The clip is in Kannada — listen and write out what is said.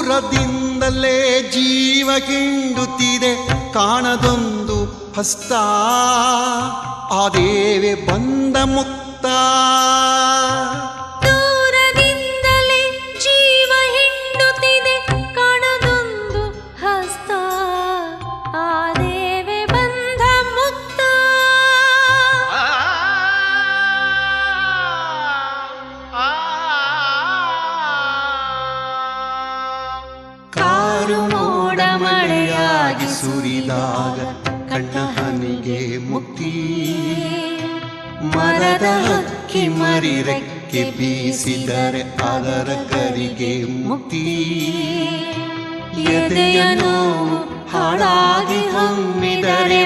ದೂರದಿಂದಲೇ ಜೀವ ಹಿಂಡುತ್ತಿದೆ ಕಾಣದೊಂದು ಹಸ್ತ ಆ ದೇವೆ ಬಂದ ಮುಕ್ತ ದೂರದಿಂದಲೇ ಜೀವ ಹಿಂಡುತ್ತಿದೆ ಕಾಣದೊಂದು ಹಸ್ತ ಆ ದೇವೆ ಬಂದ ಮುಕ್ತ ಕಾರು ಮೋಡ ಮಳೆಯಾಗಿ ಸುರಿದಾಗ ಕಣ್ಣ ಹನಿಗೆ ಮುಕ್ತಿ ಮರದ ಹಕ್ಕಿ ಮರಿರೆಕ್ಕೆ ಬೀಸಿದರೆ ಅದರ ಕರಿಗೆ ಮುಕ್ತಿ ಎದೆಯ ನೋವು ಹಾಳಾಗಿ ಹೊಮ್ಮಿದರೆ